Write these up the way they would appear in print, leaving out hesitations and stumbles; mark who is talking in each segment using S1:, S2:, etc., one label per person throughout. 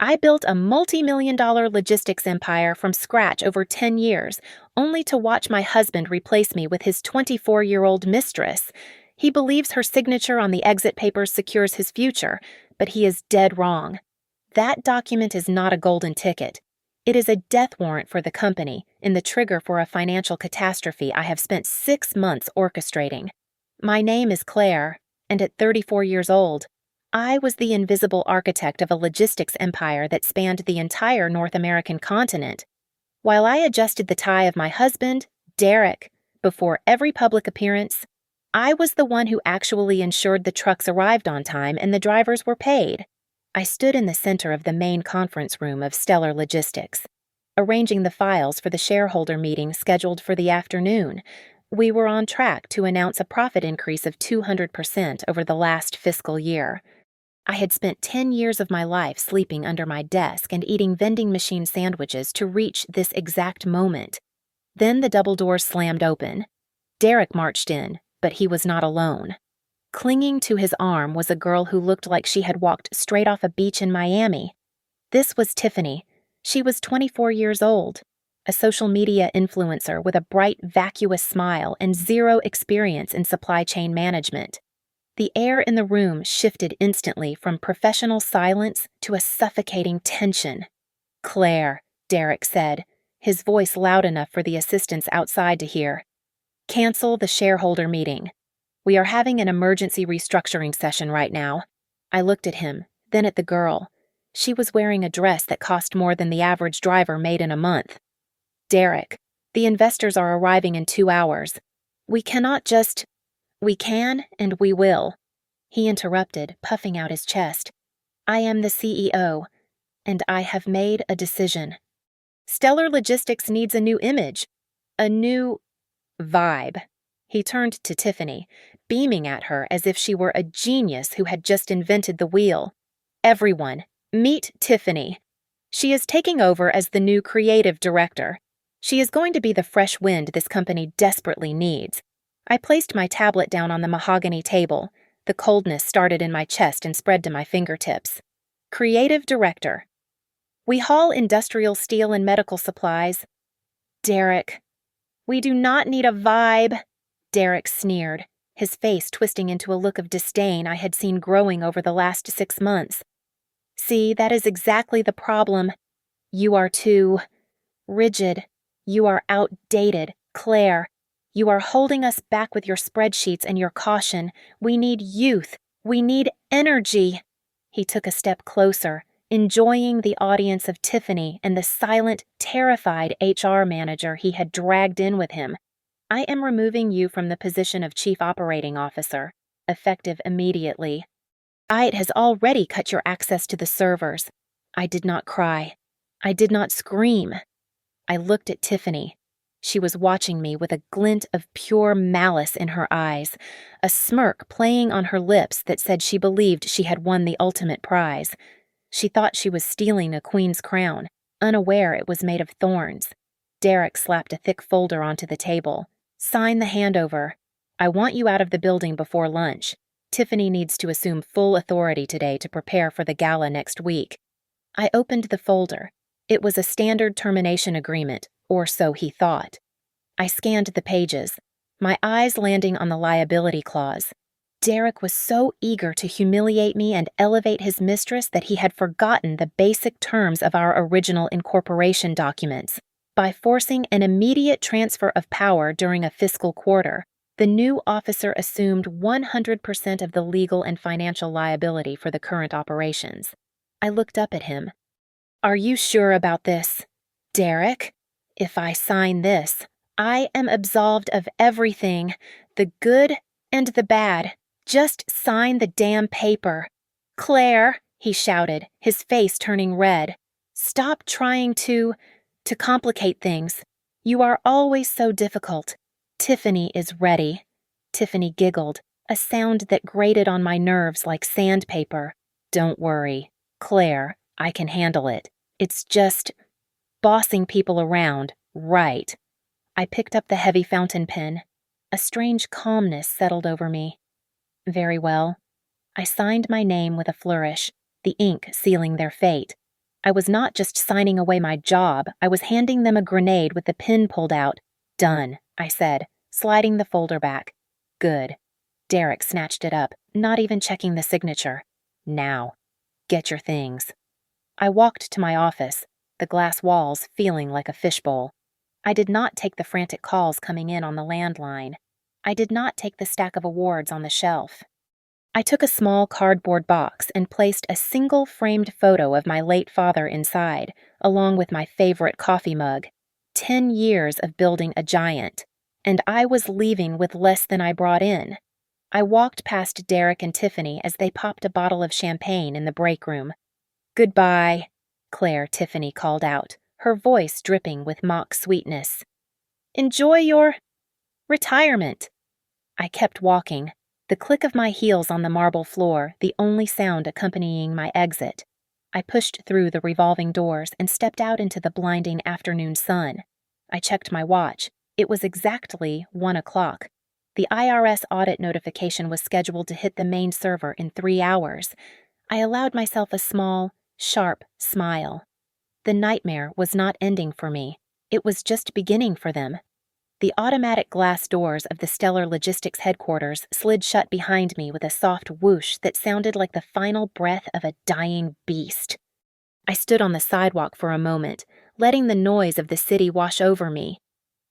S1: I built a multi-million-dollar logistics empire from scratch over 10 years, only to watch my husband replace me with his 24-year-old mistress. He believes her signature on the exit papers secures his future, but he is dead wrong. That document is not a golden ticket. It is a death warrant for the company and the trigger for a financial catastrophe I have spent 6 months orchestrating. My name is Claire, and at 34 years old, I was the invisible architect of a logistics empire that spanned the entire North American continent. While I adjusted the tie of my husband, Derek, before every public appearance, I was the one who actually ensured the trucks arrived on time and the drivers were paid. I stood in the center of the main conference room of Stellar Logistics, arranging the files for the shareholder meeting scheduled for the afternoon. We were on track to announce a profit increase of 200% over the last fiscal year. I had spent 10 years of my life sleeping under my desk and eating vending machine sandwiches to reach this exact moment. Then the double doors slammed open. Derek marched in, but he was not alone. Clinging to his arm was a girl who looked like she had walked straight off a beach in Miami. This was Tiffany. She was 24 years old, a social media influencer with a bright, vacuous smile and zero experience in supply chain management. The air in the room shifted instantly from professional silence to a suffocating tension. "Claire," Derek said, his voice loud enough for the assistants outside to hear. "Cancel the shareholder meeting. We are having an emergency restructuring session right now." I looked at him, then at the girl. She was wearing a dress that cost more than the average driver made in a month. "Derek, the investors are arriving in 2 hours. We cannot just... We can and we will." He interrupted, puffing out his chest. "I am the CEO, and I have made a decision. Stellar Logistics needs a new image, a new vibe." He turned to Tiffany, beaming at her as if she were a genius who had just invented the wheel. "Everyone, meet Tiffany. She is taking over as the new creative director. She is going to be the fresh wind this company desperately needs." I placed my tablet down on the mahogany table. The coldness started in my chest and spread to my fingertips. "Creative director. We haul industrial steel and medical supplies." "Derek, we do not need a vibe," Derek sneered, his face twisting into a look of disdain I had seen growing over the last 6 months. "See, that is exactly the problem. You are too rigid. You are outdated, Claire. You are holding us back with your spreadsheets and your caution. We need youth. We need energy." He took a step closer, enjoying the audience of Tiffany and the silent, terrified HR manager he had dragged in with him. "I am removing you from the position of Chief Operating Officer, effective immediately. It has already cut your access to the servers." I did not cry. I did not scream. I looked at Tiffany. She was watching me with a glint of pure malice in her eyes, a smirk playing on her lips that said she believed she had won the ultimate prize. She thought she was stealing a queen's crown, unaware it was made of thorns. Derek slapped a thick folder onto the table. "Sign the handover. I want you out of the building before lunch. Tiffany needs to assume full authority today to prepare for the gala next week." I opened the folder. It was a standard termination agreement, or so he thought. I scanned the pages, my eyes landing on the liability clause. Derek was so eager to humiliate me and elevate his mistress that he had forgotten the basic terms of our original incorporation documents. By forcing an immediate transfer of power during a fiscal quarter, the new officer assumed 100% of the legal and financial liability for the current operations. I looked up at him. "Are you sure about this, Derek? If I sign this, I am absolved of everything, the good and the bad. Just sign the damn paper." "Claire," he shouted, his face turning red. "Stop trying to complicate things. You are always so difficult. Tiffany is ready." Tiffany giggled, a sound that grated on my nerves like sandpaper. "Don't worry, Claire, I can handle it. It's just bossing people around, right?" I picked up the heavy fountain pen. A strange calmness settled over me. "Very well." I signed my name with a flourish, the ink sealing their fate. I was not just signing away my job, I was handing them a grenade with the pin pulled out. Done, I said, sliding the folder back. Good. Derek snatched it up, not even checking the signature. Now, get your things. I walked to my office, the glass walls feeling like a fishbowl. I did not take the frantic calls coming in on the landline. I did not take the stack of awards on the shelf. I took a small cardboard box and placed a single framed photo of my late father inside, along with my favorite coffee mug. 10 years of building a giant, and I was leaving with less than I brought in. I walked past Derek and Tiffany as they popped a bottle of champagne in the break room. Goodbye, Claire Tiffany called out, her voice dripping with mock sweetness. Enjoy your retirement. I kept walking, the click of my heels on the marble floor the only sound accompanying my exit. I pushed through the revolving doors and stepped out into the blinding afternoon sun. I checked my watch. It was exactly 1 o'clock. The IRS audit notification was scheduled to hit the main server in 3 hours. I allowed myself a small, sharp smile. The nightmare was not ending for me. It was just beginning for them. The automatic glass doors of the Stellar Logistics headquarters slid shut behind me with a soft whoosh that sounded like the final breath of a dying beast. I stood on the sidewalk for a moment, letting the noise of the city wash over me.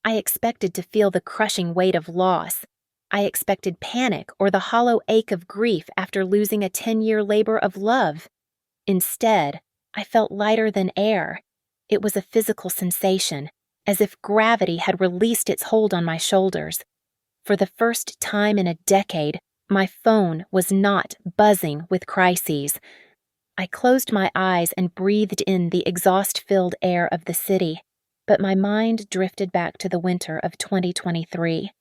S1: I expected to feel the crushing weight of loss. I expected panic or the hollow ache of grief after losing a 10-year labor of love. Instead, I felt lighter than air. It was a physical sensation, as if gravity had released its hold on my shoulders. For the first time in a decade, my phone was not buzzing with crises. I closed my eyes and breathed in the exhaust-filled air of the city, but my mind drifted back to the winter of 2023.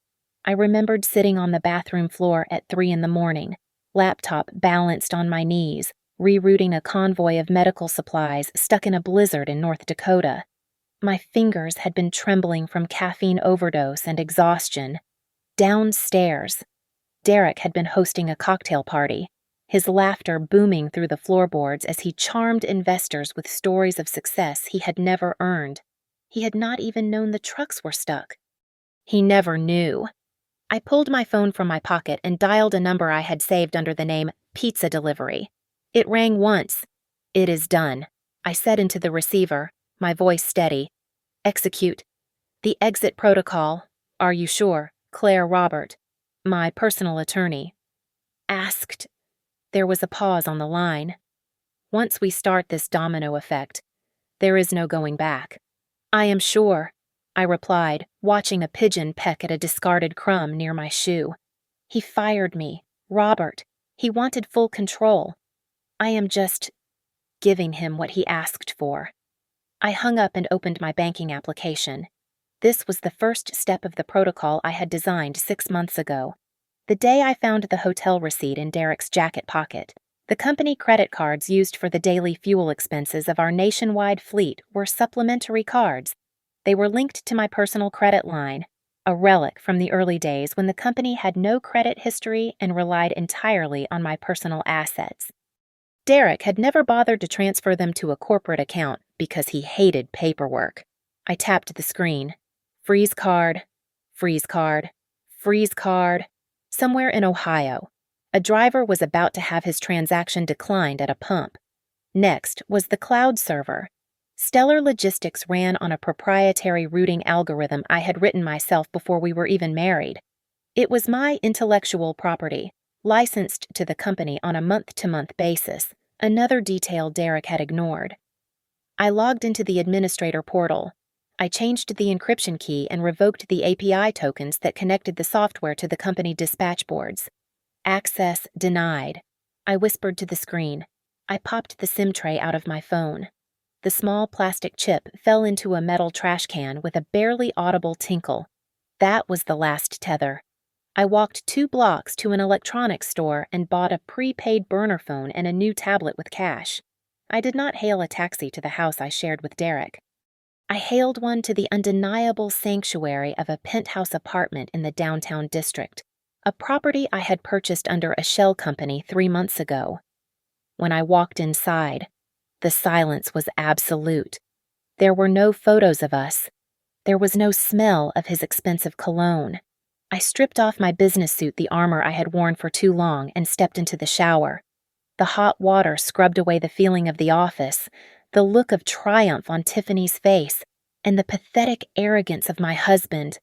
S1: I remembered sitting on the bathroom floor at 3 a.m, laptop balanced on my knees, rerouting a convoy of medical supplies stuck in a blizzard in North Dakota. My fingers had been trembling from caffeine overdose and exhaustion. Downstairs, Derek had been hosting a cocktail party, his laughter booming through the floorboards as he charmed investors with stories of success he had never earned. He had not even known the trucks were stuck. He never knew. I pulled my phone from my pocket and dialed a number I had saved under the name Pizza Delivery. It rang once. It is done, I said into the receiver, my voice steady. Execute. The exit protocol. Are you sure? Claire Robert, my personal attorney. Asked. There was a pause on the line. Once we start this domino effect, there is no going back. I am sure, I replied, watching a pigeon peck at a discarded crumb near my shoe. He fired me. Robert. He wanted full control. I am just giving him what he asked for. I hung up and opened my banking application. This was the first step of the protocol I had designed 6 months ago. The day I found the hotel receipt in Derek's jacket pocket, the company credit cards used for the daily fuel expenses of our nationwide fleet were supplementary cards. They were linked to my personal credit line, a relic from the early days when the company had no credit history and relied entirely on my personal assets. Derek had never bothered to transfer them to a corporate account because he hated paperwork. I tapped the screen. Freeze card, freeze card, freeze card. Somewhere in Ohio, a driver was about to have his transaction declined at a pump. Next was the cloud server. Stellar Logistics ran on a proprietary routing algorithm I had written myself before we were even married. It was my intellectual property, licensed to the company on a month-to-month basis, another detail Derek had ignored. I logged into the administrator portal. I changed the encryption key and revoked the API tokens that connected the software to the company dispatch boards. Access denied. I whispered to the screen. I popped the SIM tray out of my phone. The small plastic chip fell into a metal trash can with a barely audible tinkle. That was the last tether. I walked 2 blocks to an electronics store and bought a prepaid burner phone and a new tablet with cash. I did not hail a taxi to the house I shared with Derek. I hailed one to the undeniable sanctuary of a penthouse apartment in the downtown district, a property I had purchased under a shell company 3 months ago. When I walked inside, The silence was absolute. There were no photos of us. There was no smell of his expensive cologne. I stripped off my business suit, the armor I had worn for too long, and stepped into the shower. The hot water scrubbed away the feeling of the office, the look of triumph on Tiffany's face, and the pathetic arrogance of my husband.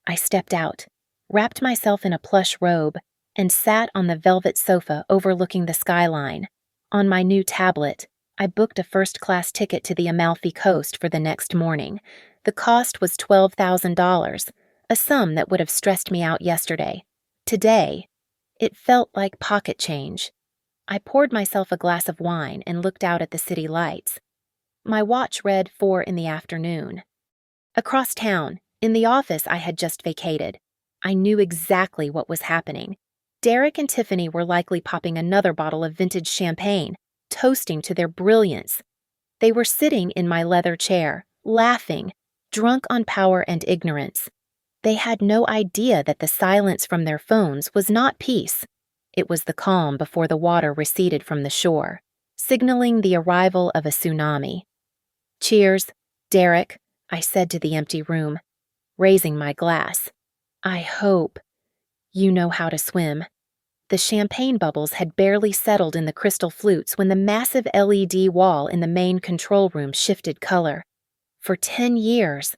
S1: I stepped out, wrapped myself in a plush robe, and sat on the velvet sofa overlooking the skyline. On my new tablet, I booked a first-class ticket to the Amalfi Coast for the next morning. The cost was $12,000, a sum that would have stressed me out yesterday. Today, it felt like pocket change. I poured myself a glass of wine and looked out at the city lights. My watch read 4 in the afternoon. Across town, in the office I had just vacated, I knew exactly what was happening. Derek and Tiffany were likely popping another bottle of vintage champagne, toasting to their brilliance. They were sitting in my leather chair, laughing, drunk on power and ignorance. They had no idea that the silence from their phones was not peace. It was the calm before the water receded from the shore, signaling the arrival of a tsunami. "Cheers, Derek," I said to the empty room, raising my glass. "I hope you know how to swim." The champagne bubbles had barely settled in the crystal flutes when the massive LED wall in the main control room shifted color. For 10 years,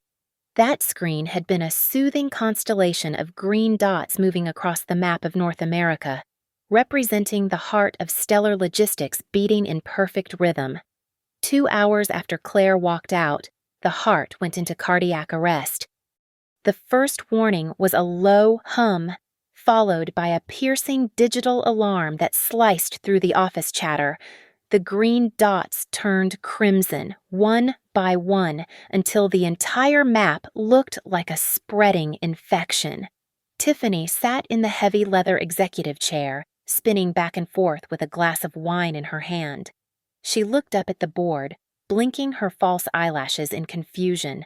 S1: that screen had been a soothing constellation of green dots moving across the map of North America, representing the heart of stellar logistics beating in perfect rhythm. 2 hours after Claire walked out, the heart went into cardiac arrest. The first warning was a low hum, followed by a piercing digital alarm that sliced through the office chatter. The green dots turned crimson, one by one, until the entire map looked like a spreading infection. Tiffany sat in the heavy leather executive chair, spinning back and forth with a glass of wine in her hand. She looked up at the board, blinking her false eyelashes in confusion.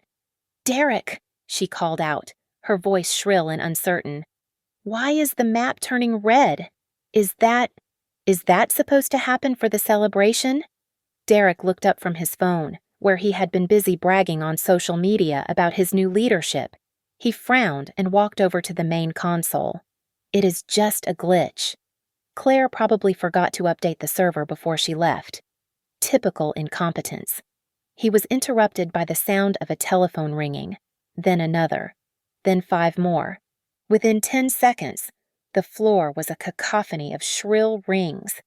S1: "Derek," she called out, her voice shrill and uncertain. "Why is the map turning red? Is that supposed to happen for the celebration?" Derek looked up from his phone, where he had been busy bragging on social media about his new leadership. He frowned and walked over to the main console. "It is just a glitch. Claire probably forgot to update the server before she left. Typical incompetence." He was interrupted by the sound of a telephone ringing, then another, then 5 more. Within 10 seconds, the floor was a cacophony of shrill rings.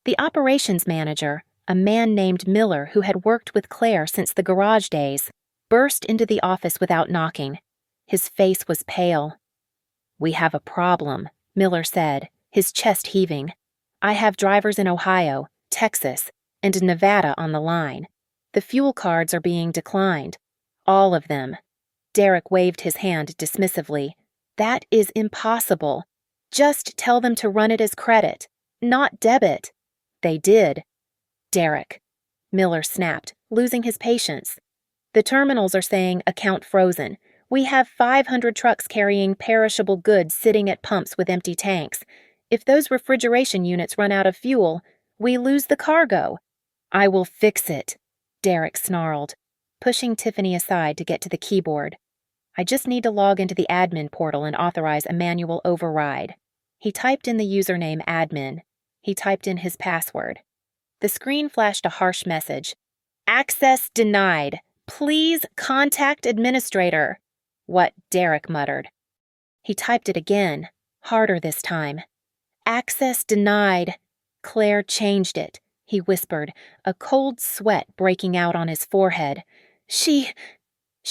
S1: The operations manager, a man named Miller who had worked with Claire since the garage days, burst into the office without knocking. His face was pale. "We have a problem," Miller said, his chest heaving. "I have drivers in Ohio, Texas, and Nevada on the line. The fuel cards are being declined. All of them." Derek waved his hand dismissively. "That is impossible. Just tell them to run it as credit, not debit." "They did." "Derek," Miller snapped, losing his patience. "The terminals are saying account frozen. We have 500 trucks carrying perishable goods sitting at pumps with empty tanks. If those refrigeration units run out of fuel, we lose the cargo." "I will fix it," Derek snarled, pushing Tiffany aside to get to the keyboard. "I just need to log into the admin portal and authorize a manual override." He typed in the username admin. He typed in his password. The screen flashed a harsh message. "Access denied. Please contact administrator." What Derek muttered. He typed it again, harder this time. "Access denied." Claire changed it, he whispered, a cold sweat breaking out on his forehead. She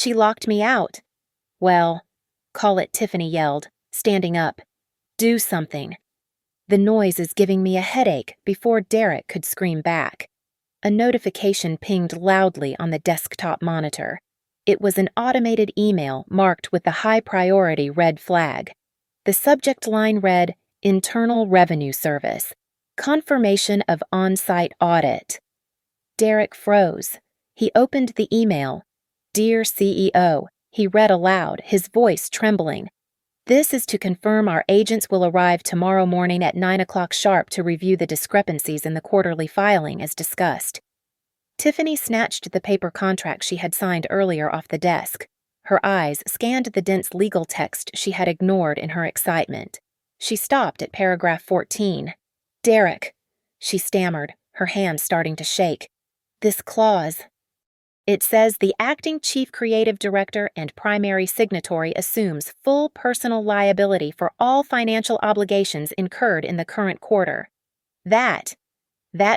S1: locked me out." "Well, call it," Tiffany yelled, standing up. "Do something." "The noise is giving me a headache," before Derek could scream back. A notification pinged loudly on the desktop monitor. It was an automated email marked with the high-priority red flag. The subject line read, "Internal Revenue Service. Confirmation of on-site audit." Derek froze. He opened the email. "Dear CEO," he read aloud, his voice trembling. "This is to confirm our agents will arrive tomorrow morning at 9 o'clock sharp to review the discrepancies in the quarterly filing as discussed." Tiffany snatched the paper contract she had signed earlier off the desk. Her eyes scanned the dense legal text she had ignored in her excitement. She stopped at paragraph 14. "Derek," she stammered, her hands starting to shake. "This clause. It says the acting chief creative director and primary signatory assumes full personal liability for all financial obligations incurred in the current quarter. That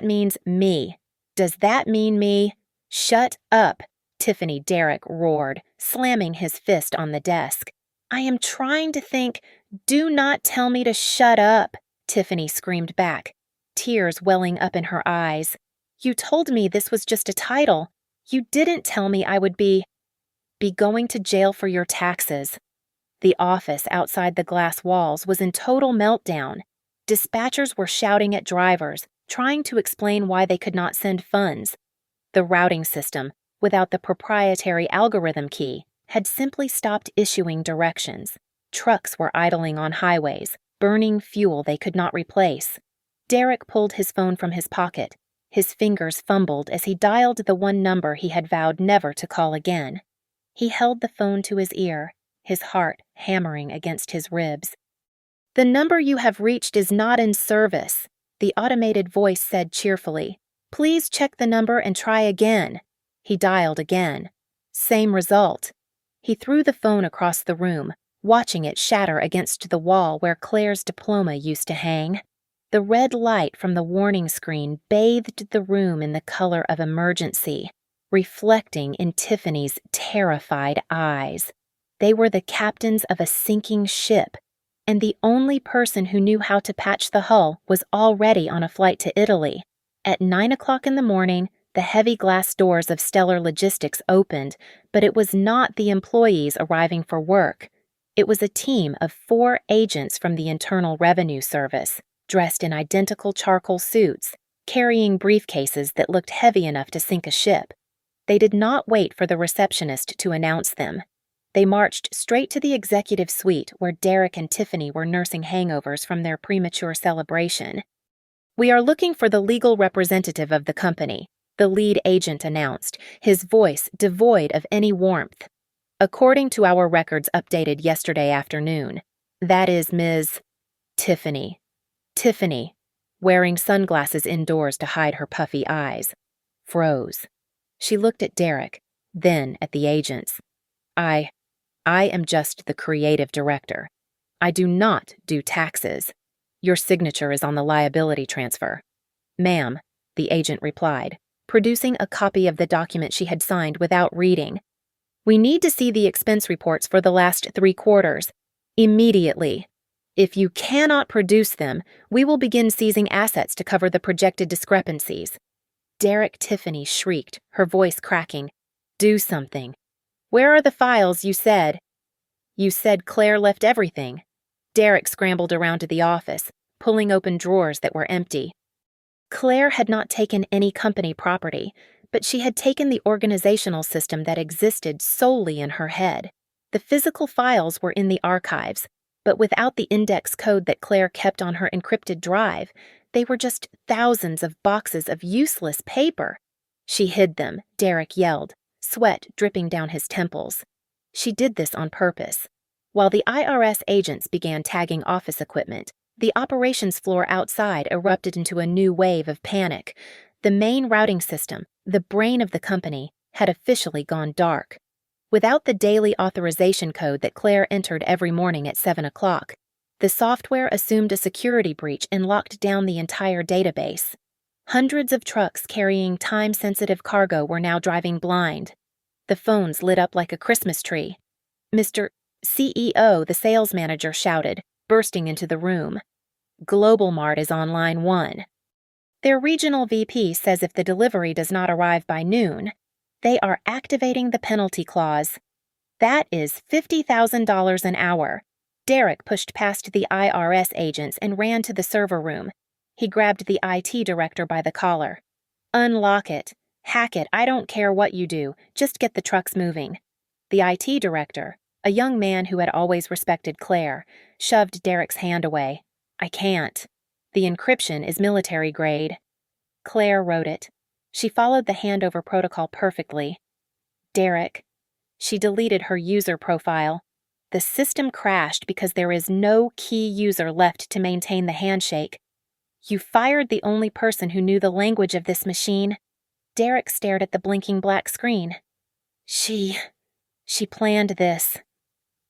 S1: means me. Does that mean me?" "Shut up," Tiffany Derrick roared, slamming his fist on the desk. "I am trying to think." "Do not tell me to shut up," Tiffany screamed back, tears welling up in her eyes. "You told me this was just a title. You didn't tell me I would be going to jail for your taxes." The office outside the glass walls was in total meltdown. Dispatchers were shouting at drivers, trying to explain why they could not send funds. The routing system, without the proprietary algorithm key, had simply stopped issuing directions. Trucks were idling on highways, burning fuel they could not replace. Derek pulled his phone from his pocket. His fingers fumbled as he dialed the one number he had vowed never to call again. He held the phone to his ear, his heart hammering against his ribs. "The number you have reached is not in service," the automated voice said cheerfully. "Please check the number and try again." He dialed again. Same result. He threw the phone across the room, watching it shatter against the wall where Claire's diploma used to hang. The red light from the warning screen bathed the room in the color of emergency, reflecting in Tiffany's terrified eyes. They were the captains of a sinking ship, and the only person who knew how to patch the hull was already on a flight to Italy. At 9 o'clock in the morning, the heavy glass doors of Stellar Logistics opened, but it was not the employees arriving for work. It was a team of 4 agents from the Internal Revenue Service, dressed in identical charcoal suits, carrying briefcases that looked heavy enough to sink a ship. They did not wait for the receptionist to announce them. They marched straight to the executive suite where Derek and Tiffany were nursing hangovers from their premature celebration. "We are looking for the legal representative of the company," the lead agent announced, his voice devoid of any warmth. "According to our records updated yesterday afternoon, that is Ms. Tiffany." Tiffany, wearing sunglasses indoors to hide her puffy eyes, froze. She looked at Derek, then at the agents. I am just the creative director. I do not do taxes. Your signature is on the liability transfer." "Ma'am," the agent replied, producing a copy of the document she had signed without reading. "We need to see the expense reports for the last 3 quarters. Immediately. If you cannot produce them, we will begin seizing assets to cover the projected discrepancies." Derek Tiffany shrieked, her voice cracking. "Do something. Where are the files you said?" "You said Claire left everything." Derek scrambled around to the office, pulling open drawers that were empty. Claire had not taken any company property, but she had taken the organizational system that existed solely in her head. The physical files were in the archives, but without the index code that Claire kept on her encrypted drive, they were just thousands of boxes of useless paper. She hid them, Derek yelled, sweat dripping down his temples. She did this on purpose. While the IRS agents began tagging office equipment, the operations floor outside erupted into a new wave of panic. The main routing system, the brain of the company, had officially gone dark. Without the daily authorization code that Claire entered every morning at 7 o'clock, the software assumed a security breach and locked down the entire database. Hundreds of trucks carrying time-sensitive cargo were now driving blind. The phones lit up like a Christmas tree. "Mr. CEO," the sales manager shouted, bursting into the room. "Global Mart is on line 1. Their regional VP says if the delivery does not arrive by noon, they are activating the penalty clause. That is $50,000 an hour." Derek pushed past the IRS agents and ran to the server room. He grabbed the IT director by the collar. "Unlock it. Hack it. I don't care what you do. Just get the trucks moving." The IT director, a young man who had always respected Claire, shoved Derek's hand away. "I can't. The encryption is military grade." Claire wrote it. She followed the handover protocol perfectly. Derek. She deleted her user profile. The system crashed because there is no key user left to maintain the handshake. You fired the only person who knew the language of this machine. Derek stared at the blinking black screen. She planned this.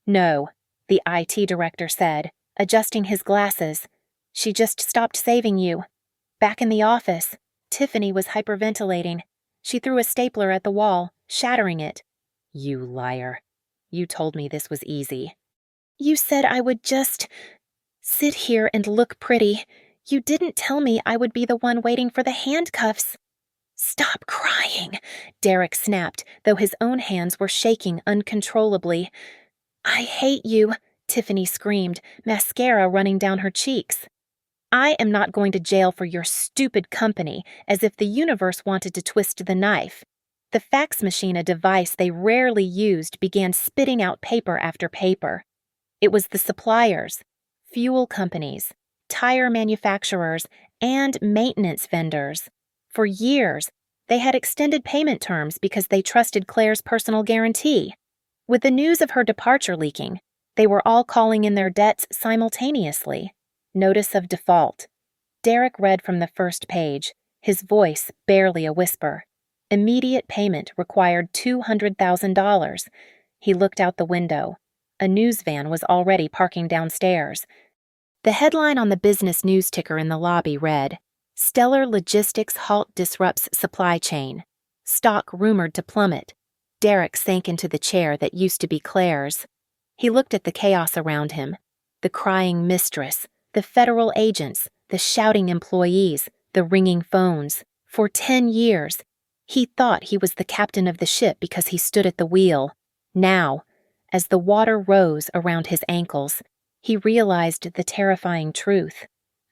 S1: No, the IT director said, adjusting his glasses. She just stopped saving you. Back in the office, Tiffany was hyperventilating. She threw a stapler at the wall, shattering it. You liar. You told me this was easy. You said I would just sit here and look pretty. You didn't tell me I would be the one waiting for the handcuffs. Stop crying, Derek snapped, though his own hands were shaking uncontrollably. I hate you, Tiffany screamed, mascara running down her cheeks. I am not going to jail for your stupid company, as if the universe wanted to twist the knife. The fax machine, a device they rarely used, began spitting out paper after paper. It was the suppliers, fuel companies, tire manufacturers, and maintenance vendors. For years, they had extended payment terms because they trusted Claire's personal guarantee. With the news of her departure leaking, they were all calling in their debts simultaneously. Notice of default. Derek read from the first page, his voice barely a whisper. Immediate payment required $200,000. He looked out the window. A news van was already parking downstairs. The headline on the business news ticker in the lobby read, Stellar Logistics Halt Disrupts Supply Chain. Stock rumored to plummet. Derek sank into the chair that used to be Claire's. He looked at the chaos around him. The crying mistress, the federal agents, the shouting employees, the ringing phones. For 10 years, he thought he was the captain of the ship because he stood at the wheel. Now, as the water rose around his ankles, he realized the terrifying truth.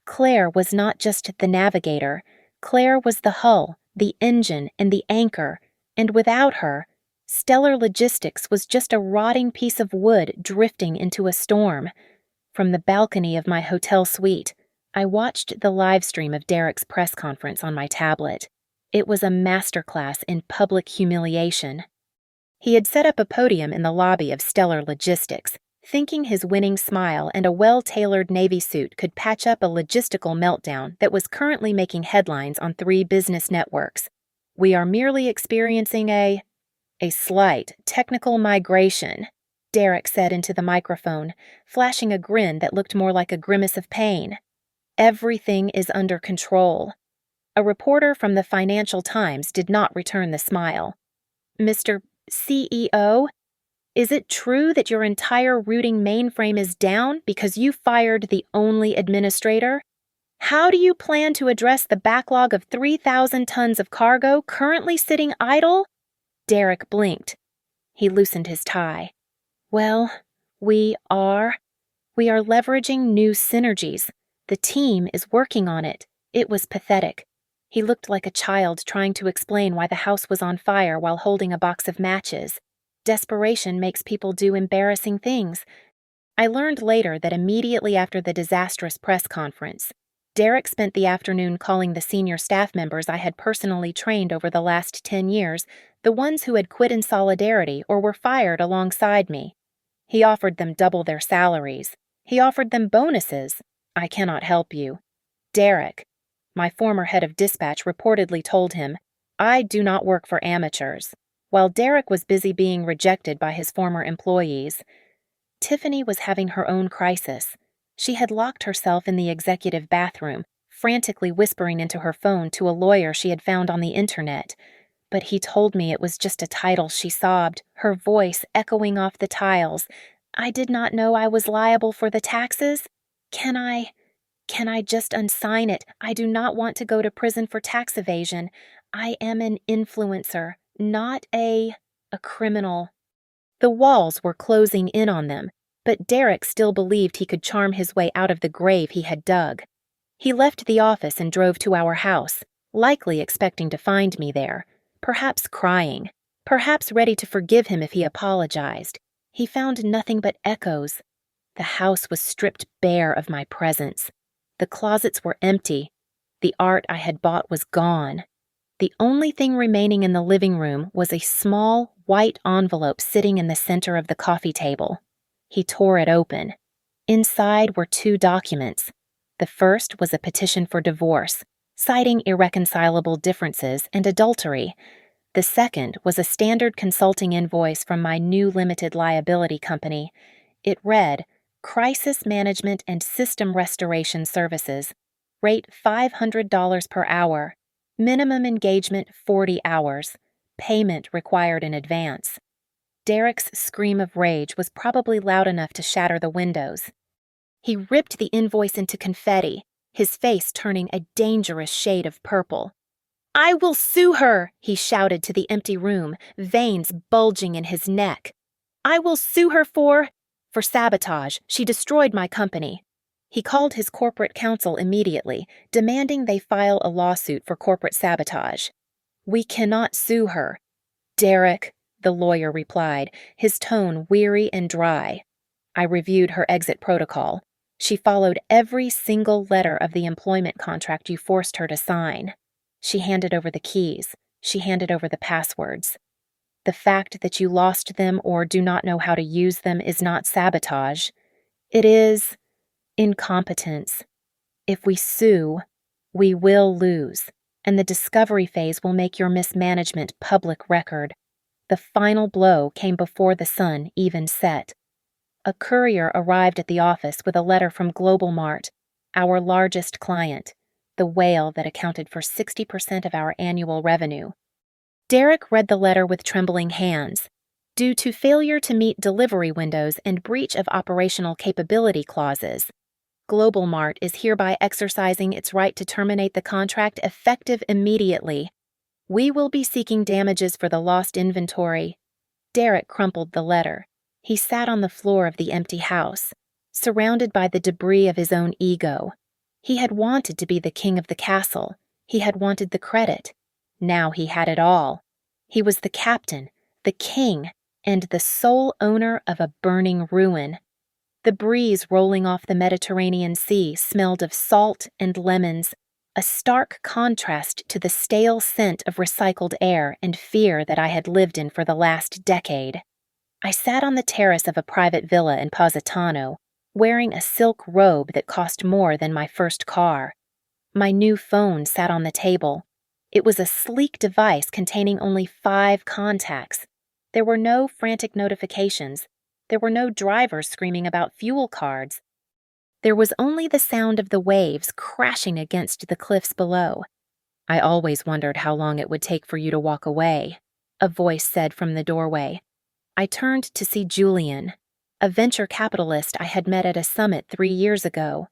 S1: Claire was not just the navigator. Claire was the hull, the engine, and the anchor, and without her, Stellar Logistics was just a rotting piece of wood drifting into a storm. From the balcony of my hotel suite, I watched the live stream of Derek's press conference on my tablet. It was a masterclass in public humiliation. He had set up a podium in the lobby of Stellar Logistics, thinking his winning smile and a well-tailored Navy suit could patch up a logistical meltdown that was currently making headlines on 3 business networks. We are merely experiencing a slight technical migration, Derek said into the microphone, flashing a grin that looked more like a grimace of pain. Everything is under control. A reporter from the Financial Times did not return the smile. Mr. CEO, is it true that your entire routing mainframe is down because you fired the only administrator? How do you plan to address the backlog of 3,000 tons of cargo currently sitting idle? Derek blinked. He loosened his tie. Well, we are leveraging new synergies. The team is working on it. It was pathetic. He looked like a child trying to explain why the house was on fire while holding a box of matches. Desperation makes people do embarrassing things. I learned later that immediately after the disastrous press conference, Derek spent the afternoon calling the senior staff members I had personally trained over the last 10 years, the ones who had quit in solidarity or were fired alongside me. He offered them double their salaries. He offered them bonuses. I cannot help you. Derek, my former head of dispatch, reportedly told him, I do not work for amateurs. While Derek was busy being rejected by his former employees, Tiffany was having her own crisis. She had locked herself in the executive bathroom, frantically whispering into her phone to a lawyer she had found on the internet. But he told me it was just a title, she sobbed, her voice echoing off the tiles. I did not know I was liable for the taxes. Can I just unsign it? I do not want to go to prison for tax evasion. I am an influencer, not a criminal. The walls were closing in on them, but Derek still believed he could charm his way out of the grave he had dug. He left the office and drove to our house, likely expecting to find me there, perhaps crying, perhaps ready to forgive him if he apologized. He found nothing but echoes. The house was stripped bare of my presence. The closets were empty. The art I had bought was gone. The only thing remaining in the living room was a small, white envelope sitting in the center of the coffee table. He tore it open. Inside were 2 documents. The first was a petition for divorce, citing irreconcilable differences and adultery. The second was a standard consulting invoice from my new limited liability company. It read, Crisis Management and System Restoration Services. Rate $500 per hour. Minimum engagement 40 hours. Payment required in advance. Derek's scream of rage was probably loud enough to shatter the windows. He ripped the invoice into confetti, his face turning a dangerous shade of purple. I will sue her, he shouted to the empty room, veins bulging in his neck. I will sue her for sabotage. She destroyed my company. He called his corporate counsel immediately, demanding they file a lawsuit for corporate sabotage. We cannot sue her. Derek, the lawyer replied, his tone weary and dry. I reviewed her exit protocol. She followed every single letter of the employment contract you forced her to sign. She handed over the keys. She handed over the passwords. The fact that you lost them or do not know how to use them is not sabotage. It is incompetence. If we sue, we will lose, and the discovery phase will make your mismanagement public record. The final blow came before the sun even set. A courier arrived at the office with a letter from Global Mart, our largest client, the whale that accounted for 60% of our annual revenue. Derek read the letter with trembling hands. Due to failure to meet delivery windows and breach of operational capability clauses, Global Mart is hereby exercising its right to terminate the contract effective immediately. We will be seeking damages for the lost inventory. Derek crumpled the letter. He sat on the floor of the empty house, surrounded by the debris of his own ego. He had wanted to be the king of the castle. He had wanted the credit. Now he had it all. He was the captain, the king, and the sole owner of a burning ruin. The breeze rolling off the Mediterranean Sea smelled of salt and lemons, a stark contrast to the stale scent of recycled air and fear that I had lived in for the last decade. I sat on the terrace of a private villa in Positano, wearing a silk robe that cost more than my first car. My new phone sat on the table. It was a sleek device containing only 5 contacts. There were no frantic notifications. There were no drivers screaming about fuel cards. There was only the sound of the waves crashing against the cliffs below. I always wondered how long it would take for you to walk away, a voice said from the doorway. I turned to see Julian, a venture capitalist I had met at a summit 3 years ago.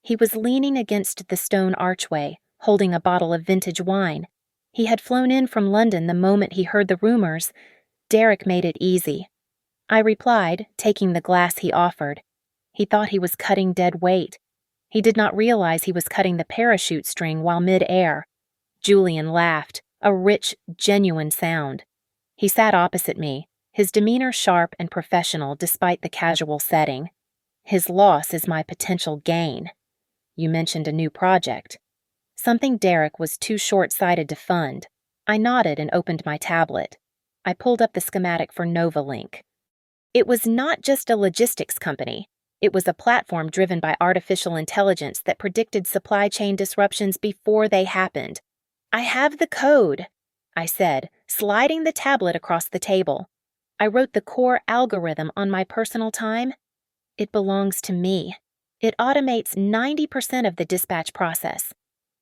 S1: He was leaning against the stone archway, holding a bottle of vintage wine. He had flown in from London the moment he heard the rumors. Derek made it easy. I replied, taking the glass he offered. He thought he was cutting dead weight. He did not realize he was cutting the parachute string while mid-air. Julian laughed, a rich, genuine sound. He sat opposite me, his demeanor sharp and professional despite the casual setting. His loss is my potential gain. You mentioned a new project. Something Derek was too short-sighted to fund. I nodded and opened my tablet. I pulled up the schematic for Novalink. It was not just a logistics company. It was a platform driven by artificial intelligence that predicted supply chain disruptions before they happened. I have the code, I said, sliding the tablet across the table. I wrote the core algorithm on my personal time. It belongs to me. It automates 90% of the dispatch process.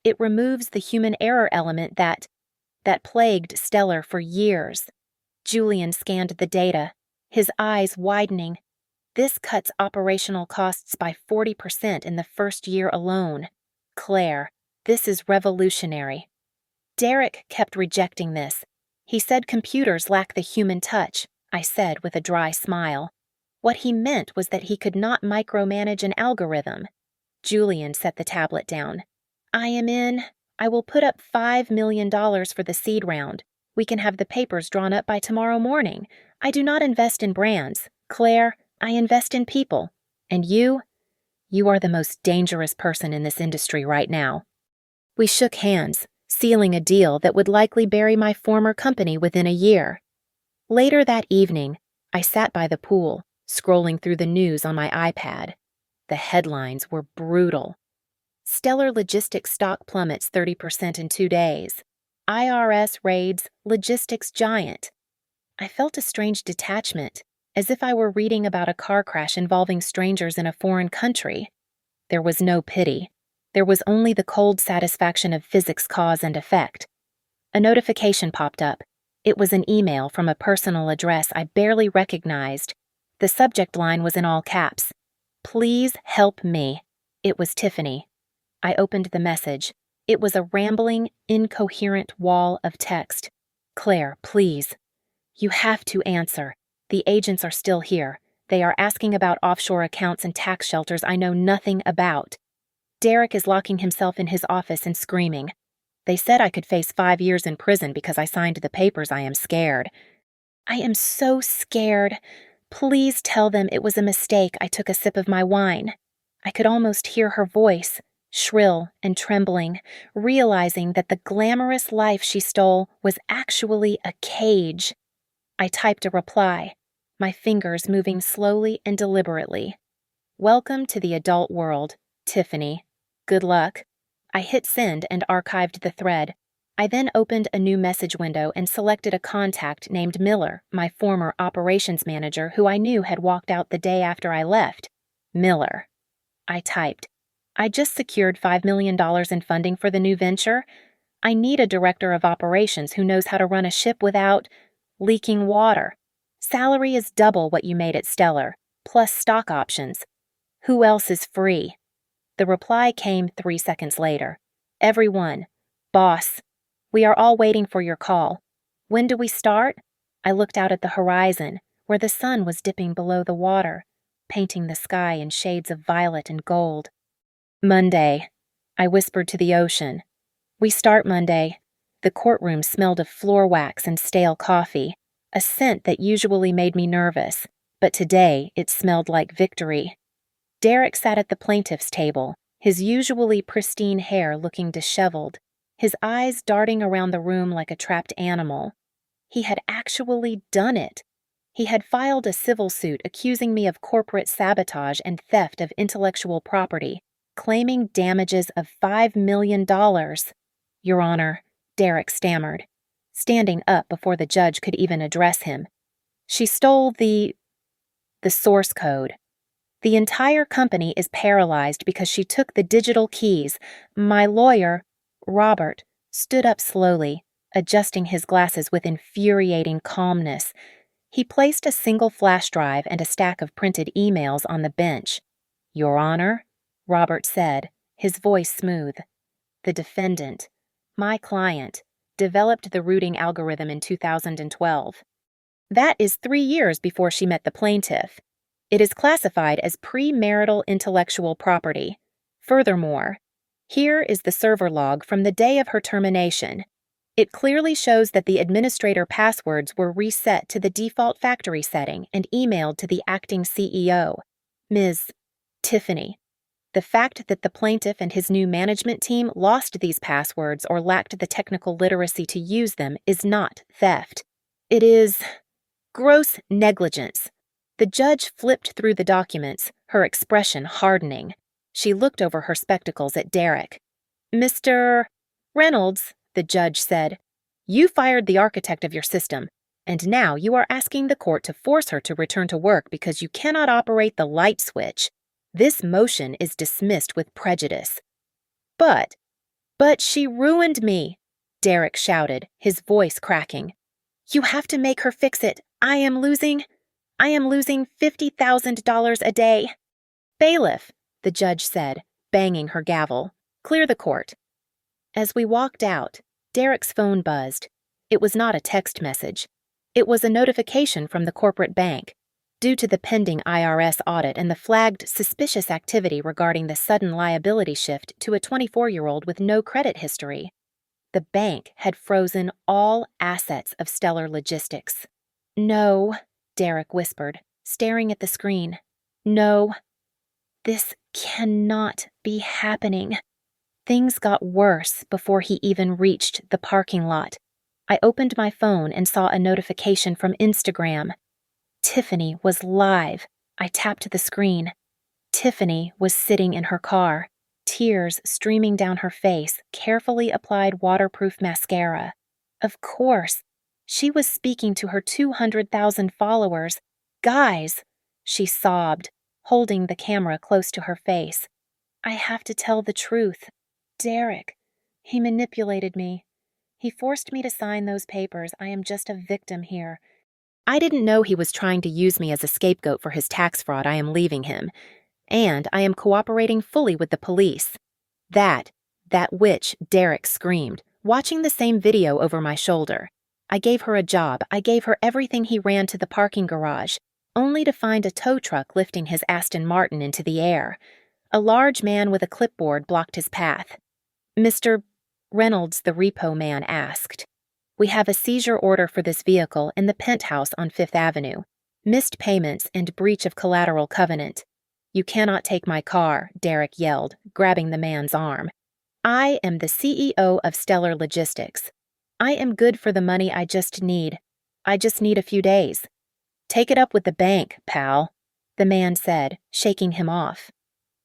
S1: It removes the human error element that plagued Stellar for years. Julian scanned the data, his eyes widening. This cuts operational costs by 40% in the first year alone. Claire, this is revolutionary. Derek kept rejecting this. He said computers lack the human touch, I said with a dry smile. What he meant was that he could not micromanage an algorithm. Julian set the tablet down. I am in. I will put up $5 million for the seed round. We can have the papers drawn up by tomorrow morning. I do not invest in brands. Claire, I invest in people. And you? You are the most dangerous person in this industry right now. We shook hands, sealing a deal that would likely bury my former company within a year. Later that evening, I sat by the pool, scrolling through the news on my iPad. The headlines were brutal. Stellar Logistics stock plummets 30% in 2 days. IRS raids logistics giant. I felt a strange detachment, as if I were reading about a car crash involving strangers in a foreign country. There was no pity. There was only the cold satisfaction of physics cause and effect. A notification popped up. It was an email from a personal address I barely recognized. The subject line was in all caps. "Please help me." It was Tiffany. I opened the message. It was a rambling, incoherent wall of text. "Claire, please. You have to answer. The agents are still here. They are asking about offshore accounts and tax shelters I know nothing about. Derek is locking himself in his office and screaming. They said I could face 5 years in prison because I signed the papers. I am scared. I am so scared. Please tell them it was a mistake. I took a sip of my wine." I could almost hear her voice, shrill and trembling, realizing that the glamorous life she stole was actually a cage. I typed a reply, my fingers moving slowly and deliberately. "Welcome to the adult world, Tiffany. Good luck." I hit send and archived the thread. I then opened a new message window and selected a contact named Miller, my former operations manager who I knew had walked out the day after I left. "Miller." I typed, "I just secured $5 million in funding for the new venture. I need a director of operations who knows how to run a ship without leaking water. Salary is double what you made at Stellar, plus stock options. Who else is free?" The reply came 3 seconds later. "Everyone. Boss. We are all waiting for your call. When do we start?" I looked out at the horizon, where the sun was dipping below the water, painting the sky in shades of violet and gold. "Monday," I whispered to the ocean. "We start Monday." The courtroom smelled of floor wax and stale coffee, a scent that usually made me nervous, but today it smelled like victory. Derek sat at the plaintiff's table, his usually pristine hair looking disheveled, his eyes darting around the room like a trapped animal. He had actually done it. He had filed a civil suit accusing me of corporate sabotage and theft of intellectual property, claiming damages of $5 million. "Your Honor," Derek stammered, standing up before the judge could even address him. "She stole the source code. The entire company is paralyzed because she took the digital keys." My lawyer, Robert, stood up slowly, adjusting his glasses with infuriating calmness. He placed a single flash drive and a stack of printed emails on the bench. "Your Honor," Robert said, his voice smooth. "The defendant, my client, developed the routing algorithm in 2012. That is 3 years before she met the plaintiff. It is classified as premarital intellectual property. Furthermore, here is the server log from the day of her termination. It clearly shows that the administrator passwords were reset to the default factory setting and emailed to the acting CEO, Ms. Tiffany. The fact that the plaintiff and his new management team lost these passwords or lacked the technical literacy to use them is not theft. It is gross negligence." The judge flipped through the documents, her expression hardening. She looked over her spectacles at Derek. "Mr. Reynolds," the judge said, "you fired the architect of your system, and now you are asking the court to force her to return to work because you cannot operate the light switch. This motion is dismissed with prejudice." But she ruined me," Derek shouted, his voice cracking. "You have to make her fix it. I am losing $50,000 a day." "Bailiff," the judge said, banging her gavel, "clear the court." As we walked out, Derek's phone buzzed. It was not a text message. It was a notification from the corporate bank. Due to the pending IRS audit and the flagged suspicious activity regarding the sudden liability shift to a 24-year-old with no credit history, the bank had frozen all assets of Stellar Logistics. "No," Derek whispered, staring at the screen. "No. This cannot be happening. Things got worse before he even reached the parking lot. I opened my phone and saw a notification from Instagram. Tiffany was live. I tapped the screen. Tiffany was sitting in her car, tears streaming down her face, carefully applied waterproof mascara. Of course, she was speaking to her 200,000 followers. Guys, she sobbed, holding the camera close to her face. I have to tell the truth. Derek, he manipulated me. He forced me to sign those papers. I am just a victim here. I didn't know he was trying to use me as a scapegoat for his tax fraud. I am leaving him. And I am cooperating fully with the police. That witch, Derek screamed, watching the same video over my shoulder. I gave her a job. I gave her everything. He ran to the parking garage, only to find a tow truck lifting his Aston Martin into the air. A large man with a clipboard blocked his path. Mr. Reynolds, the repo man, asked. We have a seizure order for this vehicle in the penthouse on Fifth Avenue. Missed payments and breach of collateral covenant. You cannot take my car, Derek yelled, grabbing the man's arm. I am the CEO of Stellar Logistics. I am good for the money. I just need a few days. Take it up with the bank, pal, the man said, shaking him off.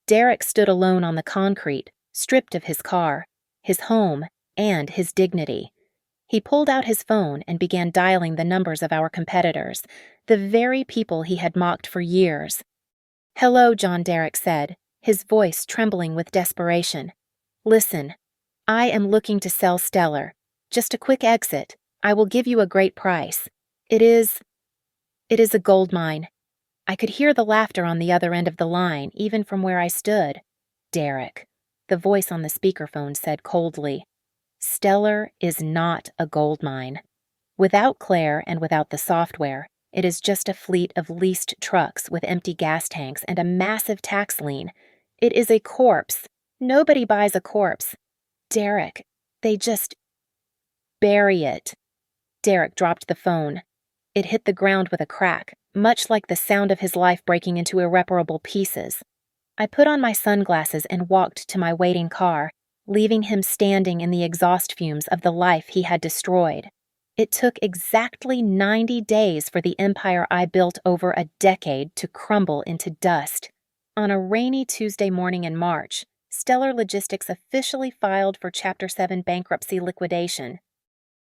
S1: Derek stood alone on the concrete, stripped of his car, his home, and his dignity. He pulled out his phone and began dialing the numbers of our competitors, the very people he had mocked for years. Hello, John, Derek said, his voice trembling with desperation. Listen, I am looking to sell Stellar. Just a quick exit. I will give you a great price. It is a gold mine. I could hear the laughter on the other end of the line, even from where I stood. Derek, the voice on the speakerphone said coldly. Stellar is not a gold mine. Without Claire and without the software, it is just a fleet of leased trucks with empty gas tanks and a massive tax lien. It is a corpse. Nobody buys a corpse. Derek, they just bury it. Derek dropped the phone. It hit the ground with a crack, much like the sound of his life breaking into irreparable pieces. I put on my sunglasses and walked to my waiting car, leaving him standing in the exhaust fumes of the life he had destroyed. It took exactly 90 days for the empire I built over a decade to crumble into dust. On a rainy Tuesday morning in March, Stellar Logistics officially filed for Chapter 7 bankruptcy liquidation.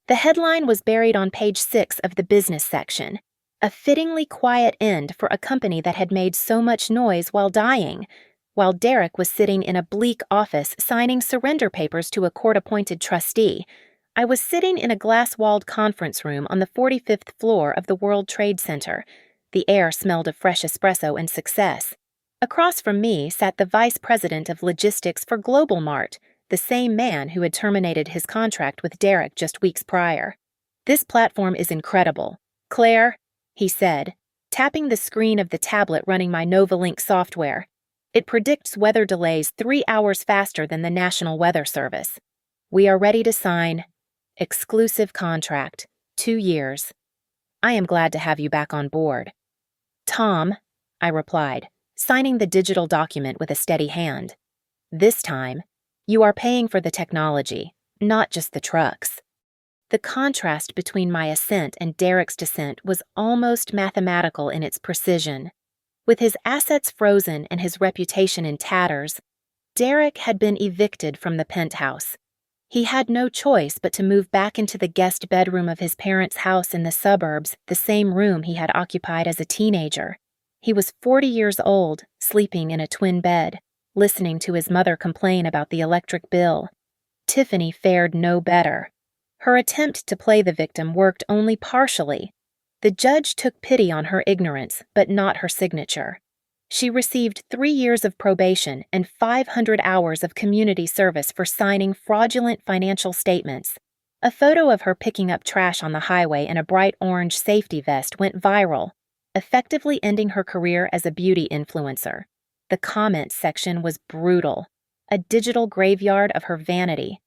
S1: The headline was buried on page 6 of the business section, a fittingly quiet end for a company that had made so much noise while dying, while Derek was sitting in a bleak office signing surrender papers to a court-appointed trustee. I was sitting in a glass-walled conference room on the 45th floor of the World Trade Center. The air smelled of fresh espresso and success. Across from me sat the vice president of logistics for Global Mart, the same man who had terminated his contract with Derek just weeks prior. This platform is incredible. Claire, he said, tapping the screen of the tablet running my Novalink software. It predicts weather delays 3 hours faster than the National Weather Service. We are ready to sign. Exclusive contract. 2 years. I am glad to have you back on board. Tom, I replied, signing the digital document with a steady hand. This time, you are paying for the technology, not just the trucks. The contrast between my ascent and Derek's descent was almost mathematical in its precision. With his assets frozen and his reputation in tatters, Derek had been evicted from the penthouse. He had no choice but to move back into the guest bedroom of his parents' house in the suburbs, the same room he had occupied as a teenager. He was 40 years old, sleeping in a twin bed, listening to his mother complain about the electric bill. Tiffany fared no better. Her attempt to play the victim worked only partially. The judge took pity on her ignorance, but not her signature. She received 3 years of probation and 500 hours of community service for signing fraudulent financial statements. A photo of her picking up trash on the highway in a bright orange safety vest went viral, effectively ending her career as a beauty influencer. The comments section was brutal, a digital graveyard of her vanity.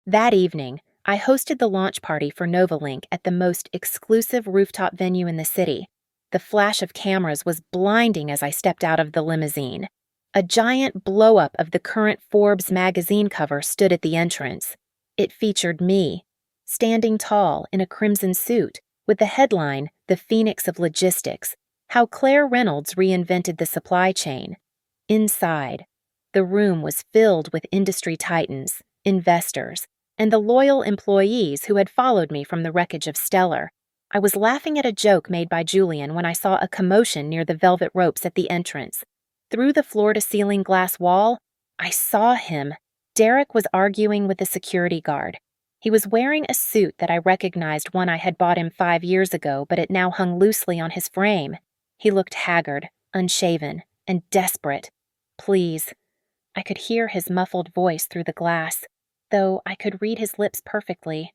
S1: That evening, I hosted the launch party for Novalink at the most exclusive rooftop venue in the city. The flash of cameras was blinding as I stepped out of the limousine. A giant blow-up of the current Forbes magazine cover stood at the entrance. It featured me, standing tall in a crimson suit, with the headline, "The Phoenix of Logistics: How Claire Reynolds Reinvented the Supply Chain." Inside, the room was filled with industry titans, investors, and the loyal employees who had followed me from the wreckage of Stellar. I was laughing at a joke made by Julian when I saw a commotion near the velvet ropes at the entrance. Through the floor-to-ceiling glass wall, I saw him. Derek was arguing with the security guard. He was wearing a suit that I recognized one I had bought him 5 years ago, but it now hung loosely on his frame. He looked haggard, unshaven, and desperate. "Please." I could hear his muffled voice through the glass, though I could read his lips perfectly.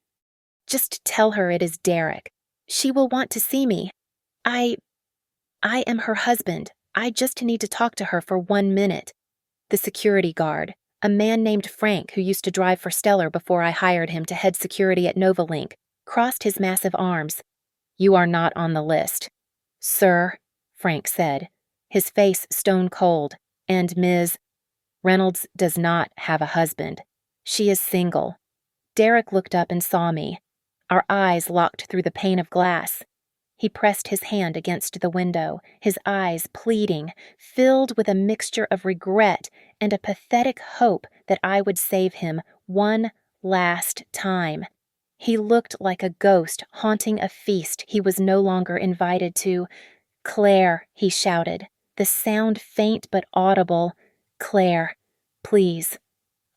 S1: "Just tell her it is Derek. She will want to see me. I am her husband. I just need to talk to her for 1 minute." The security guard, a man named Frank who used to drive for Stellar before I hired him to head security at Novalink, crossed his massive arms. "You are not on the list." "Sir," Frank said, his face stone cold, "and Ms. Reynolds does not have a husband. She is single." Derek looked up and saw me. Our eyes locked through the pane of glass. He pressed his hand against the window, his eyes pleading, filled with a mixture of regret and a pathetic hope that I would save him one last time. He looked like a ghost haunting a feast he was no longer invited to. "Claire," he shouted, the sound faint but audible. "Claire, please."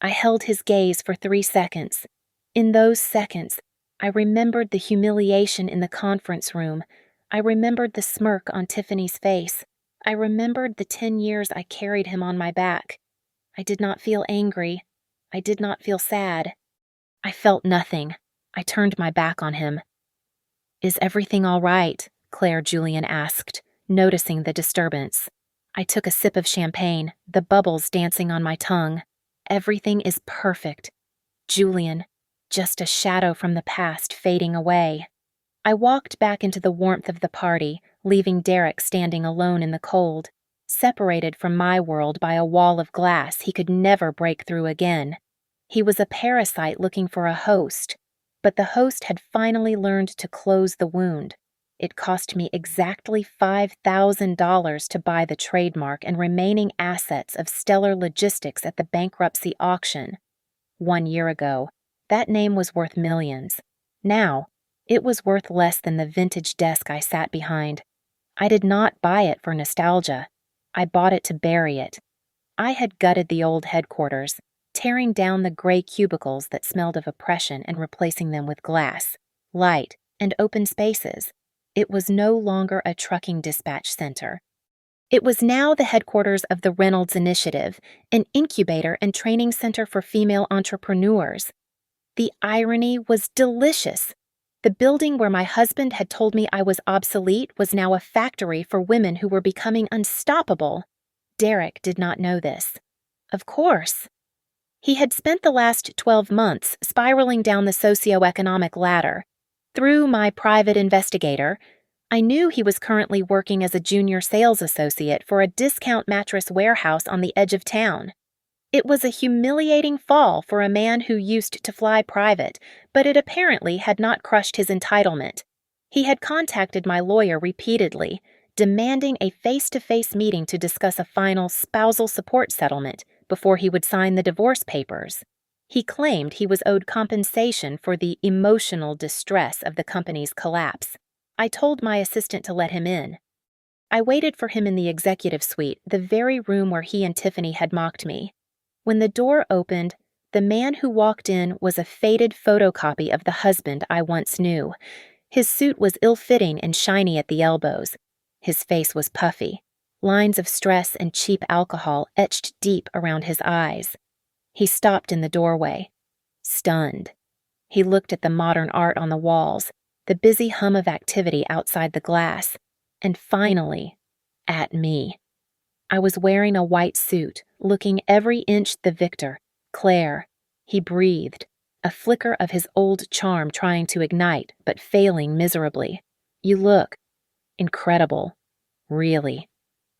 S1: I held his gaze for 3 seconds. In those seconds, I remembered the humiliation in the conference room. I remembered the smirk on Tiffany's face. I remembered the 10 years I carried him on my back. I did not feel angry. I did not feel sad. I felt nothing. I turned my back on him. "Is everything all right?" Claire Julian asked, noticing the disturbance. I took a sip of champagne, the bubbles dancing on my tongue. "Everything is perfect. Julian, just a shadow from the past fading away." I walked back into the warmth of the party, leaving Derek standing alone in the cold, separated from my world by a wall of glass he could never break through again. He was a parasite looking for a host, but the host had finally learned to close the wound. It cost me exactly $5,000 to buy the trademark and remaining assets of Stellar Logistics at the bankruptcy auction. 1 year ago, that name was worth millions. Now, it was worth less than the vintage desk I sat behind. I did not buy it for nostalgia. I bought it to bury it. I had gutted the old headquarters, tearing down the gray cubicles that smelled of oppression and replacing them with glass, light, and open spaces. It was no longer a trucking dispatch center. It was now the headquarters of the Reynolds Initiative, an incubator and training center for female entrepreneurs. The irony was delicious. The building where my husband had told me I was obsolete was now a factory for women who were becoming unstoppable. Derek did not know this. Of course. He had spent the last 12 months spiraling down the socioeconomic ladder. Through my private investigator, I knew he was currently working as a junior sales associate for a discount mattress warehouse on the edge of town. It was a humiliating fall for a man who used to fly private, but it apparently had not crushed his entitlement. He had contacted my lawyer repeatedly, demanding a face-to-face meeting to discuss a final spousal support settlement before he would sign the divorce papers. He claimed he was owed compensation for the emotional distress of the company's collapse. I told my assistant to let him in. I waited for him in the executive suite, the very room where he and Tiffany had mocked me. When the door opened, the man who walked in was a faded photocopy of the husband I once knew. His suit was ill-fitting and shiny at the elbows. His face was puffy, lines of stress and cheap alcohol etched deep around his eyes. He stopped in the doorway, stunned. He looked at the modern art on the walls, the busy hum of activity outside the glass, and finally, at me. I was wearing a white suit, looking every inch the victor, Claire. He breathed, a flicker of his old charm trying to ignite, but failing miserably. "You look incredible. Really.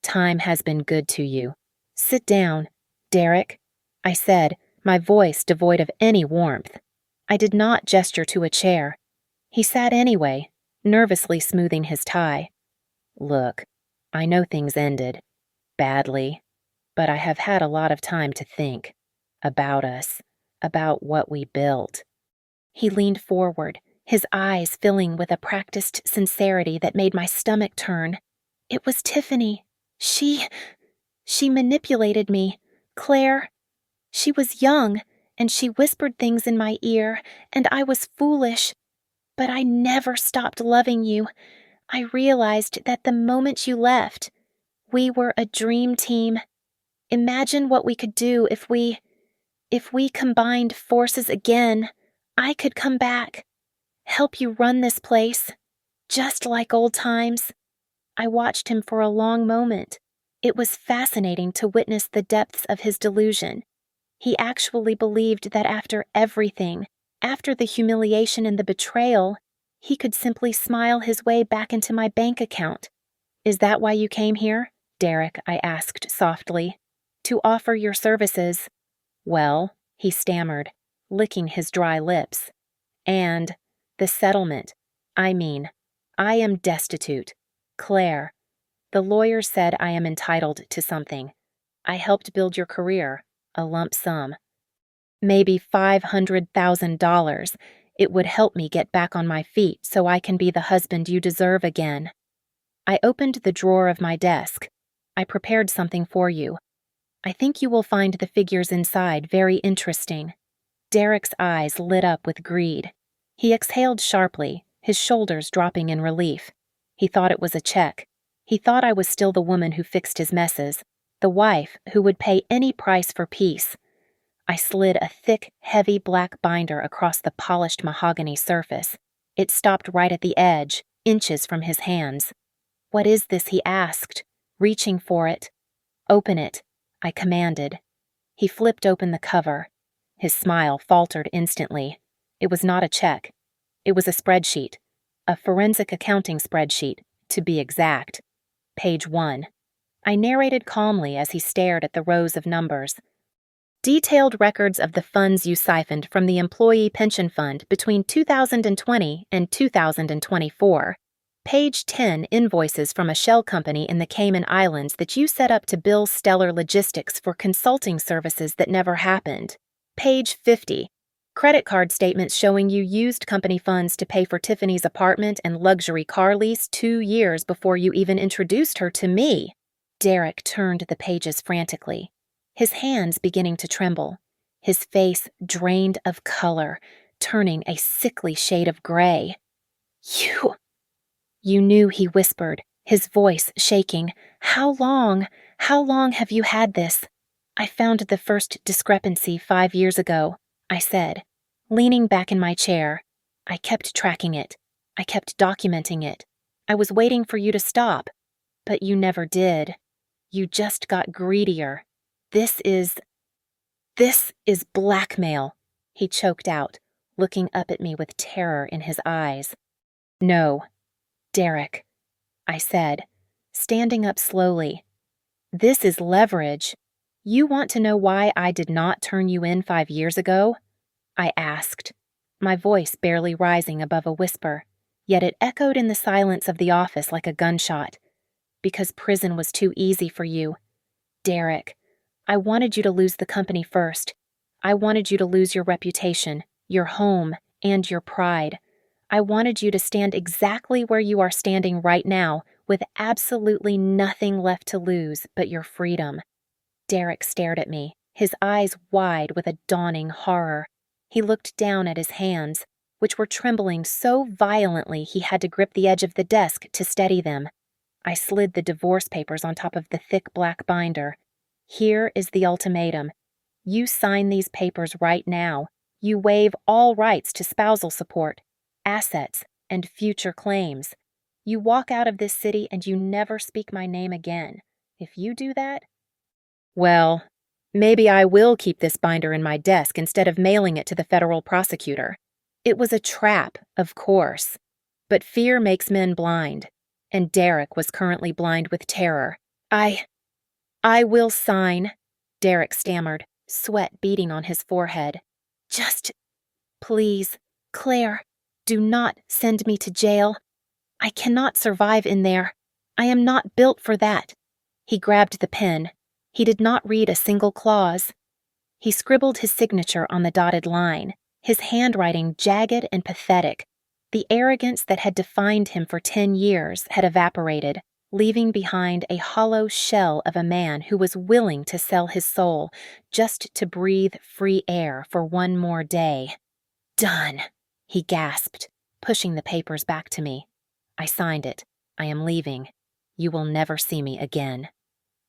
S1: Time has been good to you." Sit down, Derek, I said, my voice devoid of any warmth. I did not gesture to a chair. He sat anyway, nervously smoothing his tie. Look, I know things ended badly, but I have had a lot of time to think about us, about what we built. He leaned forward, his eyes filling with a practiced sincerity that made my stomach turn. It was Tiffany. She manipulated me. Claire. She was young, and she whispered things in my ear, and I was foolish. But I never stopped loving you. I realized that the moment you left, we were a dream team. Imagine what we could do if we combined forces again. I could come back, help you run this place, just like old times. I watched him for a long moment. It was fascinating to witness the depths of his delusion. He actually believed that after everything, after the humiliation and the betrayal, he could simply smile his way back into my bank account. Is that why you came here, Derek? I asked softly. To offer your services. Well, he stammered, licking his dry lips. And the settlement. I am destitute. Claire. The lawyer said I am entitled to something. I helped build your career, a lump sum. Maybe $500,000. It would help me get back on my feet so I can be the husband you deserve again. I opened the drawer of my desk. I prepared something for you. I think you will find the figures inside very interesting. Derek's eyes lit up with greed. He exhaled sharply, his shoulders dropping in relief. He thought it was a check. He thought I was still the woman who fixed his messes, the wife who would pay any price for peace. I slid a thick, heavy black binder across the polished mahogany surface. It stopped right at the edge, inches from his hands. What is this? He asked, reaching for it. Open it, I commanded. He flipped open the cover. His smile faltered instantly. It was not a check. It was a spreadsheet. A forensic accounting spreadsheet, to be exact. Page 1. I narrated calmly as he stared at the rows of numbers. Detailed records of the funds you siphoned from the Employee Pension Fund between 2020 and 2024. Page 10 invoices from a shell company in the Cayman Islands that you set up to bill Stellar Logistics for consulting services that never happened. Page 50. Credit card statements showing you used company funds to pay for Tiffany's apartment and luxury car lease 2 years before you even introduced her to me. Derek turned the pages frantically, his hands beginning to tremble, his face drained of color, turning a sickly shade of gray. You knew, he whispered, his voice shaking. How long have you had this? I found the first discrepancy 5 years ago, I said, leaning back in my chair. I kept tracking it. I kept documenting it. I was waiting for you to stop, but you never did. You just got greedier. This is blackmail, he choked out, looking up at me with terror in his eyes. No, Derek, I said, standing up slowly. This is leverage. You want to know why I did not turn you in 5 years ago? I asked, my voice barely rising above a whisper, yet it echoed in the silence of the office like a gunshot. Because prison was too easy for you. Derek, I wanted you to lose the company first. I wanted you to lose your reputation, your home, and your pride. I wanted you to stand exactly where you are standing right now, with absolutely nothing left to lose but your freedom. Derek stared at me, his eyes wide with a dawning horror. He looked down at his hands, which were trembling so violently he had to grip the edge of the desk to steady them. I slid the divorce papers on top of the thick black binder. Here is the ultimatum. You sign these papers right now. You waive all rights to spousal support, assets, and future claims. You walk out of this city and you never speak my name again. If you do that, well, maybe I will keep this binder in my desk instead of mailing it to the federal prosecutor. It was a trap, of course. But fear makes men blind, and Derek was currently blind with terror. I I will sign, Derek stammered, sweat beading on his forehead. Just, please, Claire, do not send me to jail. I cannot survive in there. I am not built for that. He grabbed the pen. He did not read a single clause. He scribbled his signature on the dotted line, his handwriting jagged and pathetic. The arrogance that had defined him for 10 years had evaporated, leaving behind a hollow shell of a man who was willing to sell his soul just to breathe free air for one more day. Done, he gasped, pushing the papers back to me. I signed it. I am leaving. You will never see me again.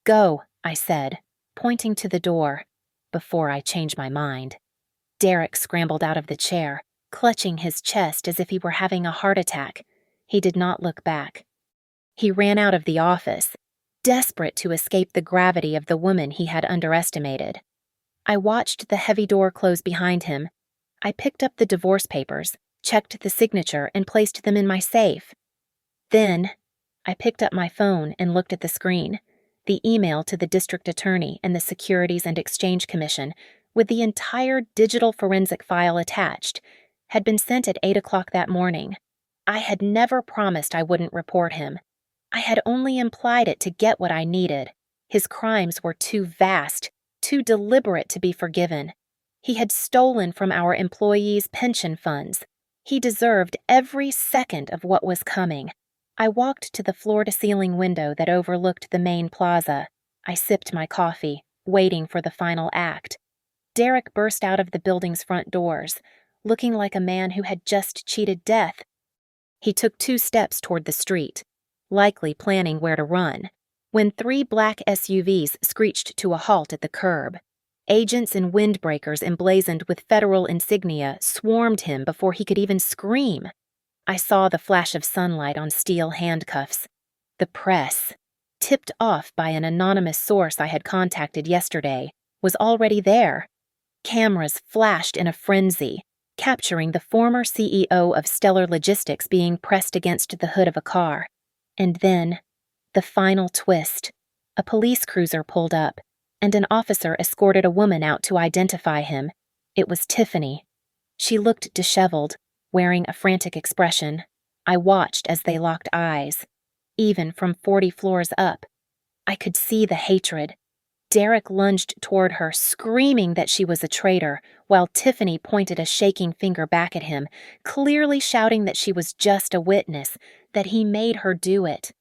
S1: Go, I said, pointing to the door, before I change my mind. Derek scrambled out of the chair, clutching his chest as if he were having a heart attack. He did not look back. He ran out of the office, desperate to escape the gravity of the woman he had underestimated. I watched the heavy door close behind him. I picked up the divorce papers, checked the signature, and placed them in my safe. Then, I picked up my phone and looked at the screen, the email to the district attorney and the Securities and Exchange Commission, with the entire digital forensic file attached, had been sent at 8 o'clock that morning. I had never promised I wouldn't report him. I had only implied it to get what I needed. His crimes were too vast, too deliberate to be forgiven. He had stolen from our employees' pension funds. He deserved every second of what was coming. I walked to the floor-to-ceiling window that overlooked the main plaza. I sipped my coffee, waiting for the final act. Derek burst out of the building's front doors, looking like a man who had just cheated death. He took 2 steps toward the street, likely planning where to run, when 3 black SUVs screeched to a halt at the curb. Agents in windbreakers emblazoned with federal insignia swarmed him before he could even scream. I saw the flash of sunlight on steel handcuffs. The press, tipped off by an anonymous source I had contacted yesterday, was already there. Cameras flashed in a frenzy, capturing the former CEO of Stellar Logistics being pressed against the hood of a car. And then, the final twist. A police cruiser pulled up, and an officer escorted a woman out to identify him. It was Tiffany. She looked disheveled, wearing a frantic expression. I watched as they locked eyes. Even from 40 floors up, I could see the hatred. Derek lunged toward her, screaming that she was a traitor, while Tiffany pointed a shaking finger back at him, clearly shouting that she was just a witness, that he made her do it.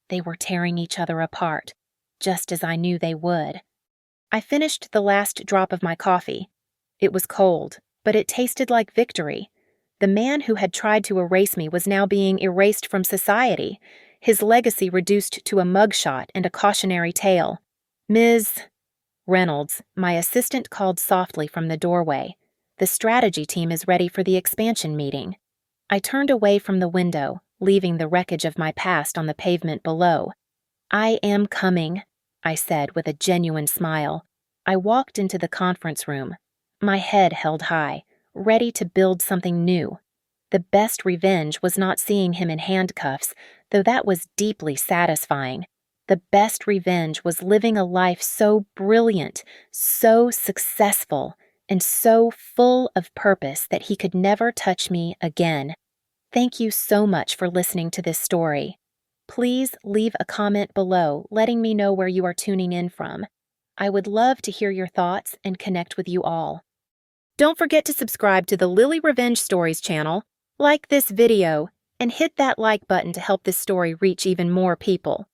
S1: They were tearing each other apart, just as I knew they would. I finished the last drop of my coffee. It was cold, but it tasted like victory. The man who had tried to erase me was now being erased from society, his legacy reduced to a mugshot and a cautionary tale. Ms. Reynolds, my assistant called softly from the doorway. The strategy team is ready for the expansion meeting. I turned away from the window, leaving the wreckage of my past on the pavement below. I am coming, I said with a genuine smile. I walked into the conference room, my head held high, ready to build something new. The best revenge was not seeing him in handcuffs, though that was deeply satisfying. The best revenge was living a life so brilliant, so successful, and so full of purpose that he could never touch me again. Thank you so much for listening to this story. Please leave a comment below letting me know where you are tuning in from. I would love to hear your thoughts and connect with you all. Don't forget to subscribe to the Lily Revenge Stories channel, like this video, and hit that like button to help this story reach even more people.